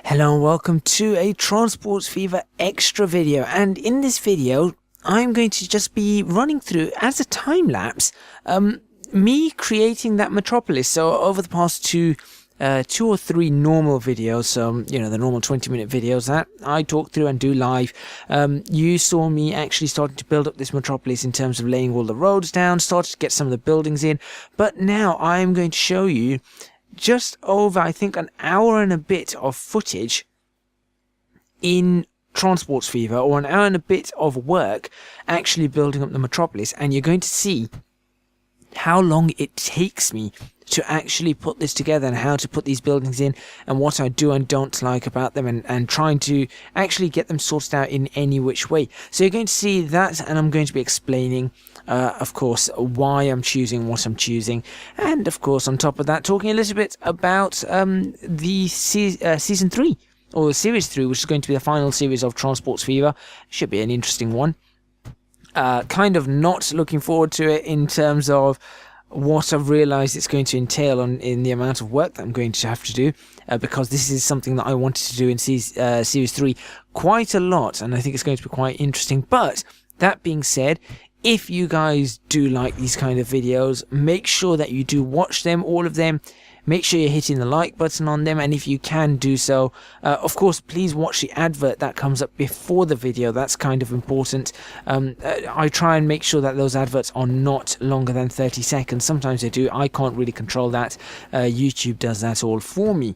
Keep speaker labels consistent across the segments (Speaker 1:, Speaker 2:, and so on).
Speaker 1: Hello and welcome to a Transport Fever extra video, and in this video I'm going to just be running through as a time lapse me creating that Metropolis. So over the past two or three normal videos, the normal 20-minute videos that I talk through and do live, you saw me actually starting to build up this Metropolis in terms of laying all the roads down, started to get some of the buildings in, but now I'm going to show you just over, I think, an hour and a bit of footage in Transport Fever, or an hour and a bit of work actually building up the Metropolis, and you're going to see how long it takes me to actually put this together and how to put these buildings in and what I do and don't like about them, and trying to actually get them sorted out in any which way. So you're going to see that, and I'm going to be explaining of course why I'm choosing what I'm choosing, and of course on top of that talking a little bit about the season 3 or series 3, which is going to be the final series of Transport Fever. Should be an interesting one. Kind of not looking forward to it in terms of what I've realised it's going to entail in the amount of work that I'm going to have to do, because this is something that I wanted to do in series 3 quite a lot, and I think it's going to be quite interesting. But that being said, if you guys do like these kind of videos, make sure that you do watch them, all of them. Make sure you're hitting the like button on them, and if you can do so, of course, please watch the advert that comes up before the video. That's kind of important. I try and make sure that those adverts are not longer than 30 seconds. Sometimes they do. I can't really control that. YouTube does that all for me.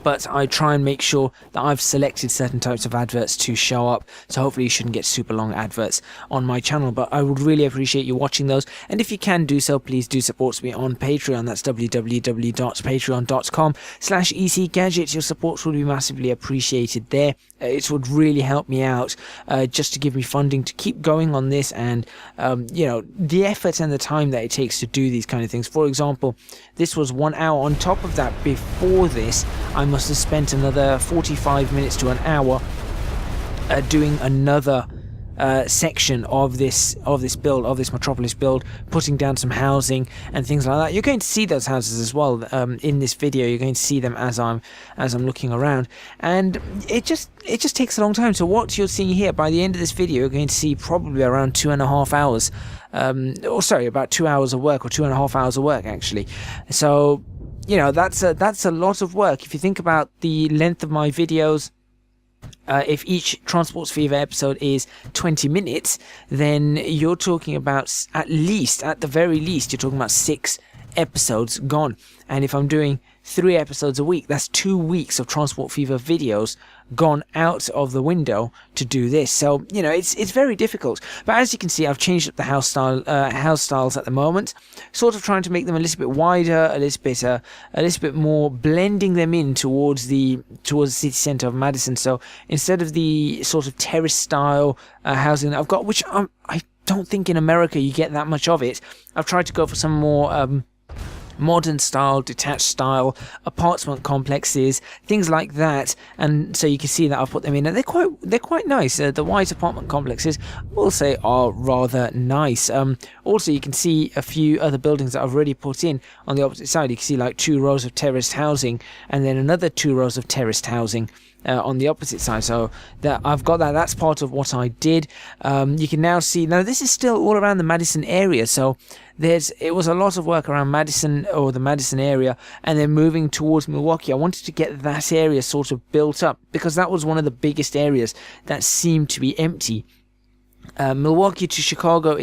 Speaker 1: But I try and make sure that I've selected certain types of adverts to show up, so hopefully you shouldn't get super long adverts on my channel. But I would really appreciate you watching those, and if you can do so, please do support me on Patreon. That's www.patreon.com/ECGadget. Your support would be massively appreciated there. It would really help me out, just to give me funding to keep going on this, and the effort and the time that it takes to do these kind of things. For example, this was 1 hour. On top of that, before this, I must have spent another 45 minutes to an hour doing another section of this Metropolis build, putting down some housing and things like that. You're going to see those houses as well in this video. You're going to see them as I'm looking around, and it just takes a long time. So what you're seeing here, by the end of this video, you're going to see probably around 2.5 hours, about 2 hours of work, or 2.5 hours of work actually. So that's a lot of work. If you think about the length of my videos, if each Transport Fever episode is 20 minutes, then you're talking about at the very least, you're talking about 6 episodes gone. And if I'm doing 3 episodes a week, that's 2 weeks of Transport Fever videos gone out of the window to do this. So it's very difficult. But as you can see, I've changed up the house styles at the moment, sort of trying to make them a little bit wider, a little bit more, blending them in towards the city centre of Madison. So instead of the sort of terrace style housing that I've got, which I don't think in America you get that much of it, I've tried to go for some more modern style, detached style apartment complexes, things like that. And so you can see that I've put them in, and they're quite nice. The white apartment complexes, we'll say, are rather nice. Also, you can see a few other buildings that I've already put in on the opposite side. You can see like 2 rows of terraced housing, and then another 2 rows of terraced housing on the opposite side. So that I've got that's part of what I did. You can now see, now this is still all around the Madison area, so it was a lot of work around Madison, or the Madison area, and then moving towards Milwaukee. I wanted to get that area sort of built up, because that was one of the biggest areas that seemed to be empty. Milwaukee to Chicago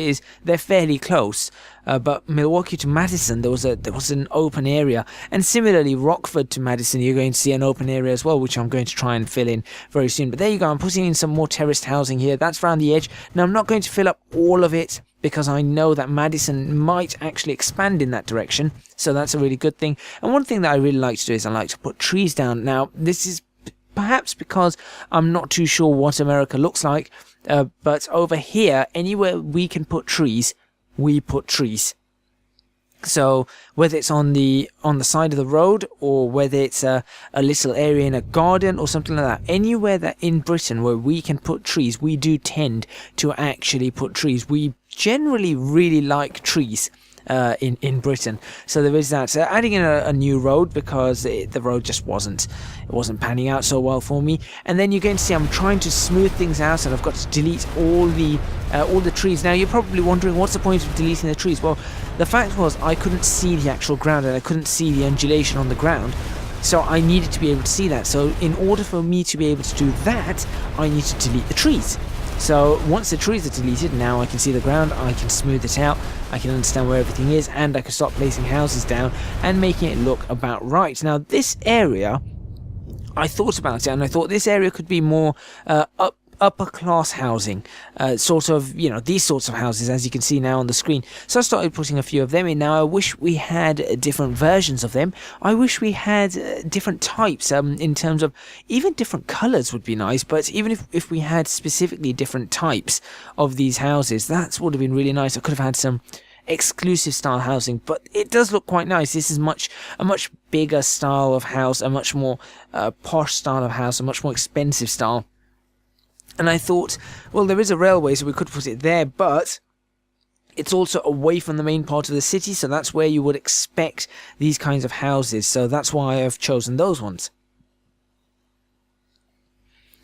Speaker 1: they're fairly close, but Milwaukee to Madison, there was an open area, and similarly Rockford to Madison, you're going to see an open area as well, which I'm going to try and fill in very soon. But there you go, I'm putting in some more terraced housing here. That's around the edge. Now I'm not going to fill up all of it, because I know that Madison might actually expand in that direction, so that's a really good thing. And one thing that I really like to do is I like to put trees down. Now this is perhaps because I'm not too sure what America looks like, but over here, anywhere we can put trees, we put trees. So whether it's on the side of the road, or whether it's a little area in a garden or something like that, anywhere that in Britain where we can put trees, we do tend to actually put trees. We generally really like trees. in Britain. So there is that. Adding in a new road, because the road just wasn't panning out so well for me. And then you're going to see I'm trying to smooth things out, and I've got to delete all the trees. Now you're probably wondering, what's the point of deleting the trees? Well, the fact was I couldn't see the actual ground, and I couldn't see the undulation on the ground. So I needed to be able to see that. So in order for me to be able to do that, I need to delete the trees. So once the trees are deleted, now I can see the ground, I can smooth it out, I can understand where everything is, and I can start placing houses down and making it look about right. Now this area, I thought about it, and I thought this area could be more upper class housing, sort of, you know, these sorts of houses, as you can see now on the screen. So I started putting a few of them in. Now I wish we had different versions of them. I wish we had different types, in terms of even different colors would be nice, but even if we had specifically different types of these houses, that would have been really nice. I could have had some exclusive style housing, but it does look quite nice. This is a much bigger style of house, a much more posh style of house, a much more expensive style. And I thought, well, there is a railway, so we could put it there, but it's also away from the main part of the city, so that's where you would expect these kinds of houses. So that's why I've chosen those ones.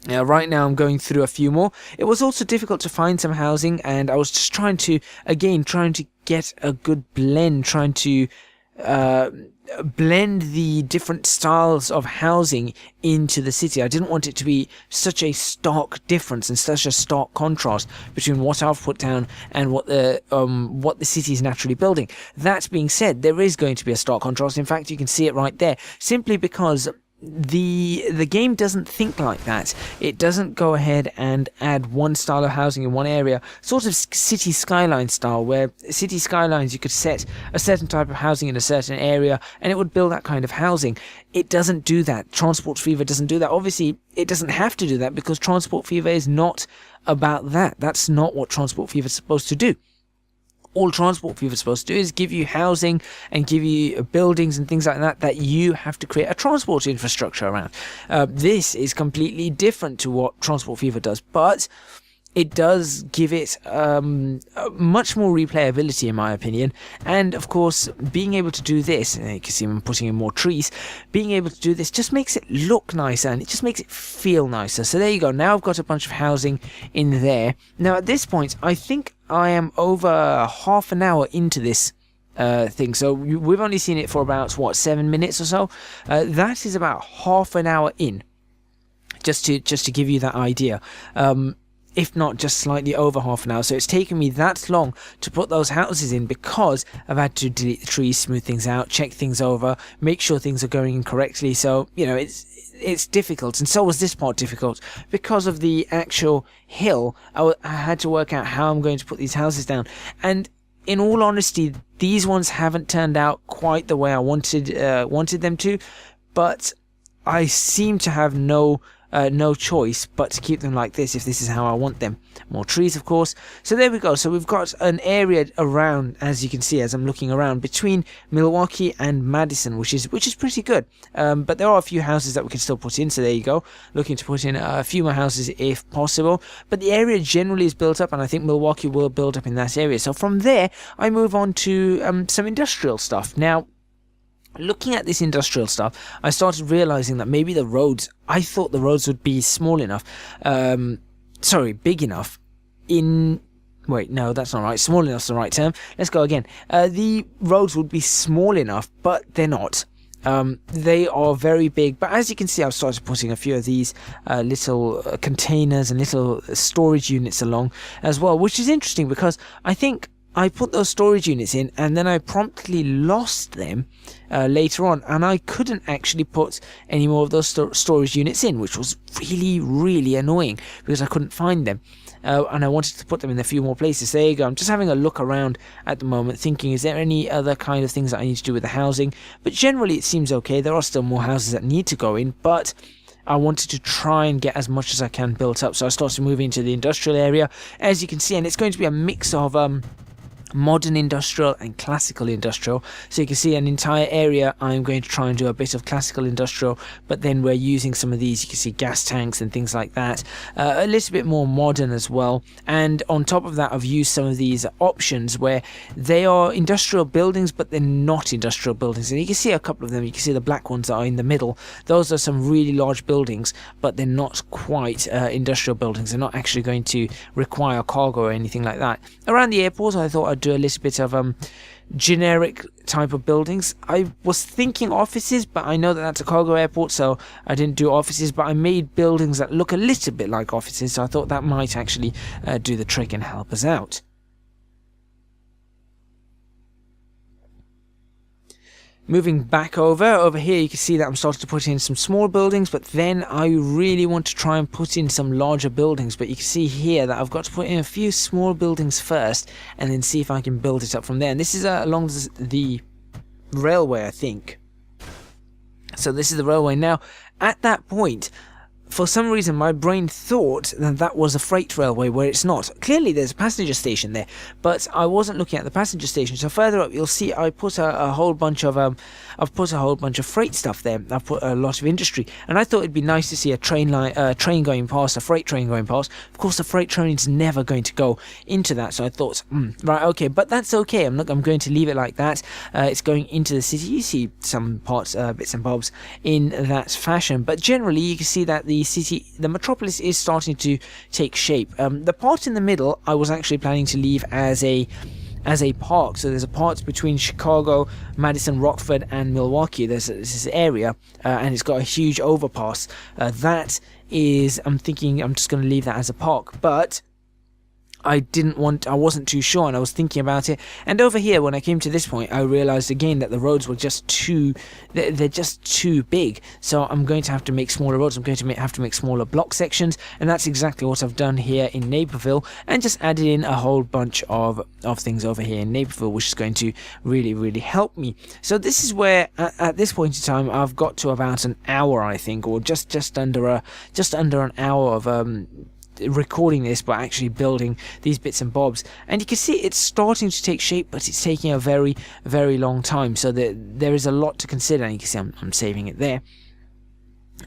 Speaker 1: Now, right now I'm going through a few more. It was also difficult to find some housing, and I was just trying to get a good blend, trying to blend the different styles of housing into the city. I didn't want it to be such a stark difference and such a stark contrast between what I've put down and what the city is naturally building. That being said, there is going to be a stark contrast. In fact, you can see it right there, simply because the game doesn't think like that. It doesn't go ahead and add one style of housing in one area, sort of city skyline style, where city skylines you could set a certain type of housing in a certain area and it would build that kind of housing. It doesn't do that. Transport Fever doesn't do that. Obviously it doesn't have to do that, because Transport Fever is not about that. That's not what Transport Fever is supposed to do. All Transport Fever is supposed to do is give you housing and give you buildings and things like that you have to create a transport infrastructure around. This is completely different to what Transport Fever does, but it does give it much more replayability, in my opinion. And of course, being able to do this, and you can see I'm putting in more trees, being able to do this just makes it look nicer, and it just makes it feel nicer. So there you go. Now I've got a bunch of housing in there. Now at this point, I think I am over half an hour into this thing. So we've only seen it for about, 7 minutes or so. That is about half an hour in, just to give you that idea. If not just slightly over half an hour. So it's taken me that long to put those houses in, because I've had to delete the trees, smooth things out, check things over, make sure things are going in correctly. So, you know, it's difficult, and so was this part difficult because of the actual hill. I had to work out how I'm going to put these houses down, and in all honesty, these ones haven't turned out quite the way I wanted them to, but I seem to have no choice but to keep them like this if this is how I want them. More trees, of course. So there we go. So we've got an area around, as you can see as I'm looking around, between Milwaukee and Madison, which is pretty good. But there are a few houses that we can still put in. So there you go. Looking to put in a few more houses if possible. But the area generally is built up, and I think Milwaukee will build up in that area. So from there, I move on to some industrial stuff. Now, looking at this industrial stuff, I started realizing that maybe the roads, I thought the roads would be small enough, big enough wait, no, that's not right. Small enough's the right term. Let's go again. The roads would be small enough, but they're not. They are very big, but as you can see, I've started putting a few of these little containers and little storage units along as well, which is interesting because I think I put those storage units in and then I promptly lost them later on, and I couldn't actually put any more of those storage units in, which was really, really annoying because I couldn't find them. And I wanted to put them in a few more places. There you go. I'm just having a look around at the moment, thinking, is there any other kind of things that I need to do with the housing? But generally it seems okay. There are still more houses that need to go in, but I wanted to try and get as much as I can built up. So I started moving into the industrial area, as you can see, and it's going to be a mix of modern industrial and classical industrial. So you can see an entire area. I'm going to try and do a bit of classical industrial, but then we're using some of these, you can see gas tanks and things like that, a little bit more modern as well. And on top of that, I've used some of these options where they are industrial buildings, but they're not industrial buildings. And you can see a couple of them. You can see the black ones that are in the middle. Those are some really large buildings, but they're not quite industrial buildings. They're not actually going to require cargo or anything like that. Around the airport, I thought I'd do a little bit of generic type of buildings. I was thinking offices, but I know that that's a cargo airport, so I didn't do offices, but I made buildings that look a little bit like offices, so I thought that might actually do the trick and help us out. Moving back over here, you can see that I'm starting to put in some small buildings, but then I really want to try and put in some larger buildings. But you can see here that I've got to put in a few small buildings first and then see if I can build it up from there. And this is along the railway, I think. So this is the railway. Now, at that point, for some reason, my brain thought that that was a freight railway, where it's not. Clearly, there's a passenger station there, but I wasn't looking at the passenger station. So further up, you'll see I put a whole bunch of freight stuff there. I've put a lot of industry, and I thought it'd be nice to see a train going past, a freight train going past. Of course, the freight train is never going to go into that, so I thought, right, okay, but that's okay. I'm going to leave it like that. It's going into the city. You see some parts, bits and bobs in that fashion, but generally, you can see that the Metropolis is starting to take shape. The part in the middle I was actually planning to leave as a park. So there's a part between Chicago, Madison, Rockford and Milwaukee. There's this area and it's got a huge overpass. I'm thinking I'm just going to leave that as a park, but I wasn't too sure, and I was thinking about it. And over here, when I came to this point, I realized again that the roads were they're just too big. So I'm going to have to make smaller roads. I'm going to have to make smaller block sections, and that's exactly what I've done here in Naperville, and just added in a whole bunch of things over here in Naperville, which is going to really, really help me. So this is where, at this point in time, I've got to about an hour, I think, or just under an hour of recording this, but actually building these bits and bobs. And you can see it's starting to take shape, but it's taking a very, very long time. So there is a lot to consider. And you can see I'm saving it there.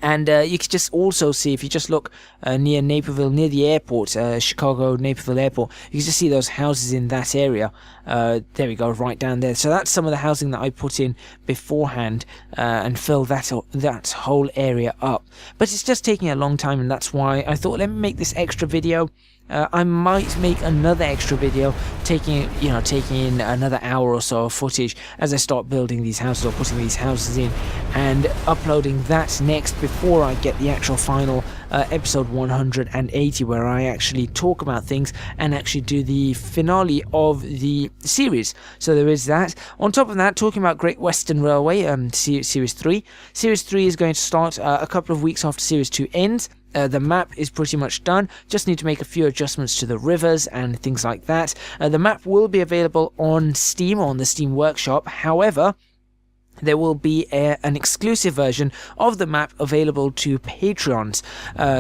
Speaker 1: And you can just also see, if you just look near Naperville, near the airport, Chicago Naperville Airport, you can just see those houses in that area. There we go, right down there. So that's some of the housing that I put in beforehand and fill that whole area up. But it's just taking a long time, and that's why I thought, let me make this extra video. I might make another extra video taking in another hour or so of footage as I start building these houses, or putting these houses in, and uploading that next before I get the actual final episode 180, where I actually talk about things and actually do the finale of the series. So there is that. On top of that, talking about Great Western Railway, series 3. Series 3 is going to start a couple of weeks after series 2 ends. The map is pretty much done. Just need to make a few adjustments to the rivers and things like that. The map will be available on Steam, on the Steam Workshop. However, there will be an exclusive version of the map available to Patreons.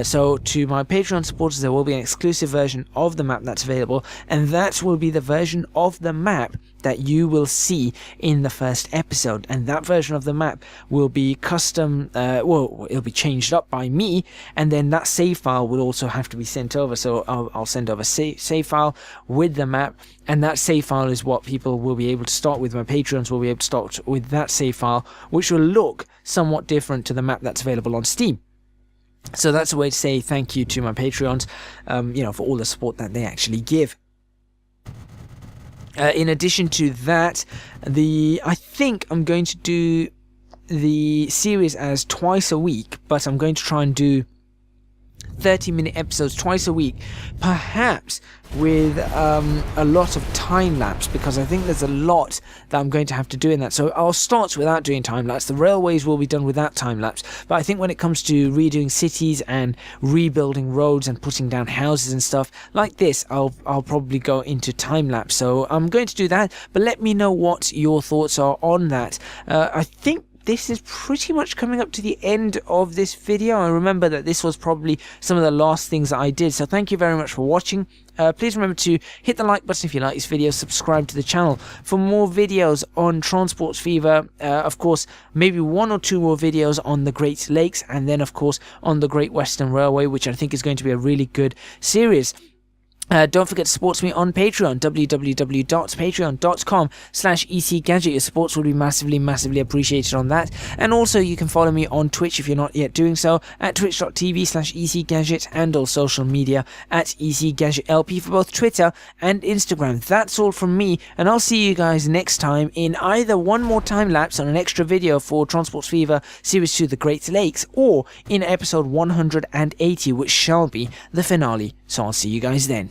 Speaker 1: So to my Patreon supporters, there will be an exclusive version of the map that's available, and that will be the version of the map that you will see in the first episode. And that version of the map will be custom, it'll be changed up by me, and then that save file will also have to be sent over. So I'll send over a save file with the map, and that save file is what people will be able to start with. My Patreons will be able to start with that save file, which will look somewhat different to the map that's available on Steam. So that's a way to say thank you to my Patreons, for all the support that they actually give. In addition to that, I think I'm going to do the series as twice a week, but I'm going to try and do 30-minute episodes twice a week, perhaps with a lot of time lapse, because I think there's a lot that I'm going to have to do in that. So I'll start without doing time lapse. The railways will be done without time lapse, but I think when it comes to redoing cities and rebuilding roads and putting down houses and stuff like this, I'll probably go into time lapse. So I'm going to do that, but let me know what your thoughts are on that. I think this is pretty much coming up to the end of this video. I remember that this was probably some of the last things that I did, so thank you very much for watching. Please remember to hit the like button if you like this video, subscribe to the channel for more videos on Transport Fever, of course maybe 1 or 2 more videos on the Great Lakes, and then of course on the Great Western Railway, which I think is going to be a really good series. Don't forget to support me on Patreon, www.patreon.com/ECGadget. Your supports will be massively appreciated on that. And also you can follow me on Twitch if you're not yet doing so, at twitch.tv/ECGadget, and all social media at ECGadgetLP for both Twitter and Instagram. That's all from me, and I'll see you guys next time in either one more time lapse on an extra video for Transport Fever Series 2 The Great Lakes, or in episode 180, which shall be the finale. So I'll see you guys then.